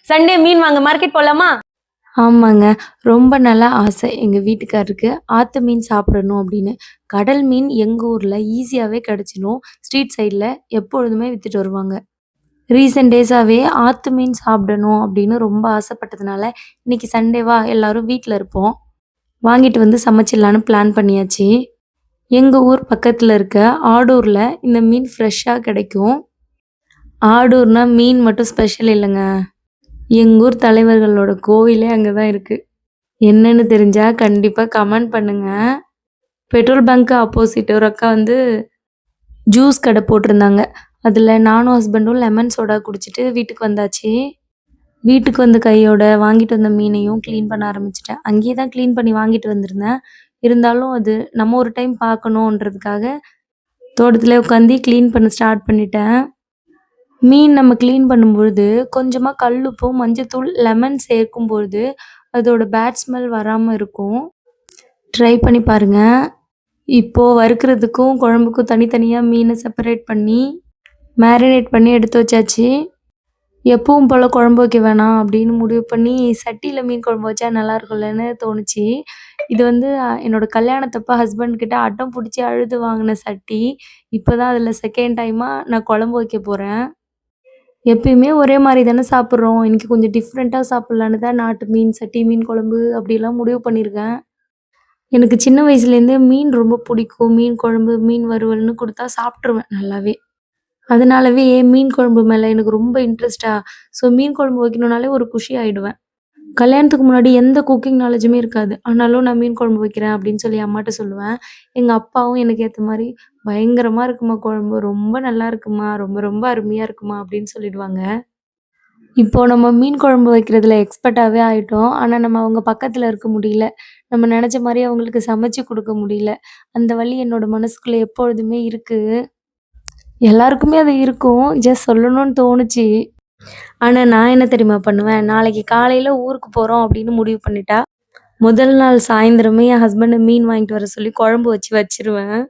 Sunday மீன் வாங்க market போலாமா? ஆமாங்க. ரொம்ப நாளா ஆசை எங்க வீட்டுக்காரருக்கு ஆத்து மீன் சாப்பிடணும் அப்படின்னு. கடல் மீன் எங்க ஊர்ல ஈஸியாவே கிடைச்சிடும். ஸ்ட்ரீட் சைட்ல எப்பொழுதுமே வித்துட்டு வருவாங்க. ரீசென்ட் டேஸாவே ஆத்து மீன் சாப்பிடணும் அப்படின்னு ரொம்ப ஆசைப்பட்டதுனால, இன்னைக்கு சண்டேவா எல்லாரும் வீட்ல இருப்போம். வாங்கிட்டு வந்து சமைச்சிடலான்னு பிளான் பண்ணியாச்சு. எங்க ஊர் பக்கத்துல இருக்க ஆடூர்ல இந்த மீன் ஃப்ரெஷ்ஷா கிடைக்கும். ஆடூர்னா மீன் மட்டும் ஸ்பெஷல் இல்லங்க. எங்க ஊர் தலைவர்களோட கோவிலே அங்க தான் இருக்கு. என்னன்னு தெரிஞ்சா கண்டிப்பா கமெண்ட் பண்ணுங்க. பெட்ரோல் பங்க் ஆப்போசிட் ஒரு அக்கா வந்து ஜூஸ் கடை போட்டிருந்தாங்க. அதுல நானும் ஹஸ்பண்டும் லெமன் சோடா குடிச்சிட்டு வீட்டுக்கு வந்தாச்சு. வீட்டுக்கு வந்த கையோட வாங்கிட்டு வந்த மீனையும் கிளீன் பண்ண ஆரம்பிச்சுட்டேன். அங்கேயே தான் கிளீன் பண்ணி வாங்கிட்டு வந்திருந்தேன். இருந்தாலும் அது நம்ம ஒரு டைம் பார்க்கணுன்றதுக்காக தோட்டத்திலே உட்காந்து கிளீன் பண்ண ஸ்டார்ட் பண்ணிட்டேன். மீன் நம்ம கிளீன் பண்ணும்பொழுது கொஞ்சமா கல்லுப்பும், மஞ்சத்தூள், லெமன் சேர்க்கும்பொழுது அதோட பேட் ஸ்மெல் வராம இருக்கும். ட்ரை பண்ணி பாருங்க. இப்போ வறுக்கிறதுக்கும், குழம்புக்கும் தனித்தனியா மீன செப்பரேட் பண்ணி, மேரினேட் பண்ணி எடுத்து வச்சாச்சு. எப்பவும் போல குழம்பு வைக்க வேணாம் அப்படின்னு முடிவு பண்ணி, சட்டியில மீன் குழம்பு வச்சா நல்லா இருக்கும்லன்னு தோணுச்சு. இது வந்து என்னோட கல்யாணத்தப்ப ஹஸ்பண்ட் கிட்ட அடம் புடிச்சு அழுது வாங்குன சட்டி. இப்ப தான் அதில செகண்ட் டைமா நான் குழம்பு வைக்க போறேன். எப்பயுமே ஒரே மாரி தானே சாப்பிடுறோம். இன்னைக்கு கொஞ்சம் டிஃப்ரெண்ட்டா சாப்பிடலான்னு தான் நாட்டு மீன் சட்டி, மீன் குழம்பு அப்படிலாம் முடிவு பண்ணியிருக்கேன். எனக்கு சின்ன வயசுலேருந்தே மீன் ரொம்ப பிடிக்கும். மீன் குழம்பு, மீன் வறுவல்னு குடுத்தா சாப்ட்டுருவேன் நல்லாவே. அதனாலவே மீன் குழம்பு மேல எனக்கு ரொம்ப இன்ட்ரெஸ்ட்டா, ஸோ மீன் குழம்பு வைக்கணும்னாலே ஒரு குஷி ஆயிடுவேன். கல்யாணத்துக்கு முன்னாடி எந்த குக்கிங் நாலேஜுமே இருக்காது. ஆனாலும் நான் மீன் குழம்பு வைக்கிறேன் அப்படின்னு சொல்லி அம்மாட்ட சொல்லுவேன். எங்க அப்பாவும் எனக்கு ஏத்த மாரி, "பயங்கரமா இருக்குமா குழம்பு. ரொம்ப நல்லா இருக்குமா. ரொம்ப ரொம்ப அருமையா இருக்குமா" அப்படின்னு சொல்லிடுவாங்க. இப்போ நம்ம மீன் குழம்பு வைக்கிறதுல எக்ஸ்பர்ட்டாவே ஆயிட்டோம். ஆனா நம்ம அவங்க பக்கத்துல இருக்க முடியல. நம்ம நெனச்ச மாரி அவங்களுக்கு சமைச்சு குடுக்க முடியல. அந்த வலி என்னோட மனசுக்குள்ள எப்பொழுதுமே இருக்கு. எல்லாருக்குமே அது இருக்கும். ஜஸ்ட் சொல்லணும்னு தோணுச்சு. ஆனா நான் என்ன தெரியுமா பண்ணுவேன்? நாளைக்கு காலையில ஊருக்கு போறோம் அப்படின்னு முடிவு பண்ணிட்டா, முதல் நாள் சாயந்திரமே என் ஹஸ்பண்ட மீன் வாங்கிட்டு வர சொல்லி குழம்பு வச்சுருவேன்.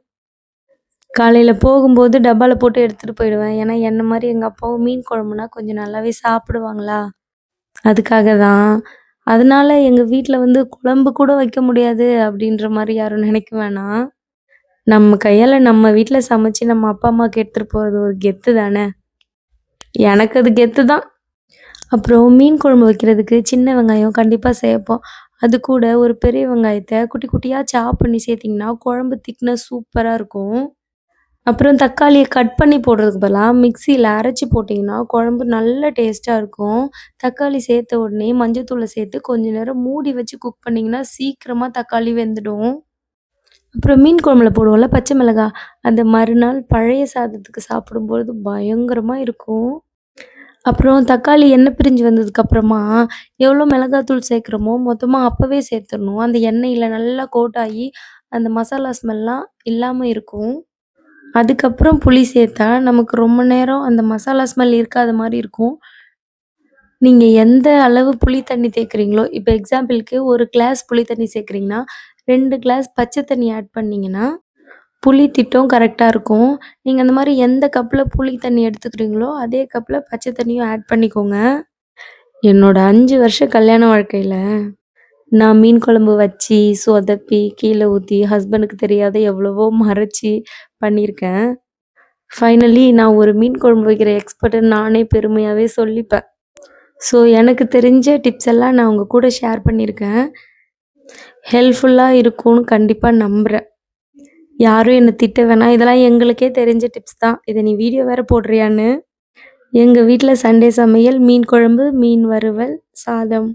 காலையில போகும்போது டப்பால போட்டு எடுத்துட்டு போயிடுவேன். ஏன்னா என்ன மாரி எங்க அப்பாவும் மீன் குழம்புனா கொஞ்சம் நல்லாவே சாப்பிடுவாங்களா, அதுக்காக தான். அதனால எங்க வீட்ல வந்து குழம்பு கூட வைக்க முடியாது அப்படின்ற மாரி யாரும் நினைக்க வேணாம். நம்ம கையால நம்ம வீட்ல சமைச்சு நம்ம அப்பா, அம்மாக்கு எடுத்துட்டு போறது ஒரு கெத்து தானே! எனக்கு அது கெத்து தான். அப்புறம் மீன் குழம்பு வைக்கிறதுக்கு சின்ன வெங்காயம் கண்டிப்பா சேர்ப்போம். அது கூட ஒரு பெரிய வெங்காயத்த குட்டி குட்டியா சாப் பண்ணி சேர்த்தீங்கன்னா, குழம்பு திக்னஸ் சூப்பரா இருக்கும். அப்புறம் தக்காளிய கட் பண்ணி போடுறதுக்கு பதிலா மிக்ஸியில அரைச்சு போட்டிங்கன்னா, குழம்பு நல்ல டேஸ்ட்டா இருக்கும். தக்காளி சேர்த்த உடனே மஞ்சத்தூள சேர்த்து கொஞ்ச நேரம் மூடி வச்சு குக் பண்ணிங்கன்னா, சீக்கிரமா தக்காளி வெந்துடும். அப்புறம் மீன் குழம்புல போடுவோம்ல பச்சை மிளகா, அந்த மறுநாள் பழைய சாதத்துக்கு சாப்பிடும்பொழுது பயங்கரமா இருக்கும். அப்புறம் தக்காளி எண்ணெய் பிரிஞ்சு வந்ததுக்கப்புறமா, எவ்வளோ மிளகாத்தூள் சேர்க்குறோமோ, மொத்தமா அப்பவே சேர்த்துரணும். அந்த எண்ணெயில நல்லா கோட் ஆகி, அந்த மசாலா ஸ்மெல்லாம் இல்லாம இருக்கும். அதுக்கப்புறம் புளி சேர்த்தா, நமக்கு ரொம்ப நேரம் அந்த மசாலா ஸ்மெல் இருக்காத மாரி இருக்கும். நீங்க எந்த அளவு புளி தண்ணி தேய்க்கிறீங்களோ, இப்ப எக்ஸாம்பிளுக்கு 1 கிளாஸ் புளி தண்ணி சேர்க்கிறீங்கன்னா, 2 கிளாஸ் பச்சை தண்ணி ஆட் பண்ணீங்கன்னா, புளி திட்டம் கரெக்ட்டா இருக்கும். நீங்க அந்த மாரி எந்த கப்ல புளி தண்ணி எடுத்துக்கிறீங்களோ, அதே கப்ல பச்சை தண்ணியும் ஆட் பண்ணிக்கோங்க. என்னோட 5 வருஷ கல்யாண வாழ்க்கையில, நான் மீன் குழம்பு வச்சு, சொதப்பி, கீழ ஊத்தி, ஹஸ்பண்டுக்கு தெரியாத எவ்வளவோ மறைச்சு பண்ணியிருக்கேன். ஃபைனலி நான் ஒரு மீன் குழம்பு வைக்கிற எக்ஸ்பர்ட்டுன்னு நானே பெருமையாவே சொல்லிப்பேன். ஸோ எனக்கு தெரிஞ்ச டிப்ஸ் எல்லாம் நான் உங்க கூட ஷேர் பண்ணியிருக்கேன். ஹெல்ப்ஃபுல்லா இருக்கும்னு கண்டிப்பா நம்புறேன். யாரும் என்ன திட்ட வேணாம். இதெல்லாம் எங்களுக்கே தெரிஞ்ச டிப்ஸ் தான். இத நீ வீடியோ வேற போடுறியான்னு. எங்க வீட்ல சண்டே சமையல் மீன் குழம்பு, மீன் வறுவல், சாதம்.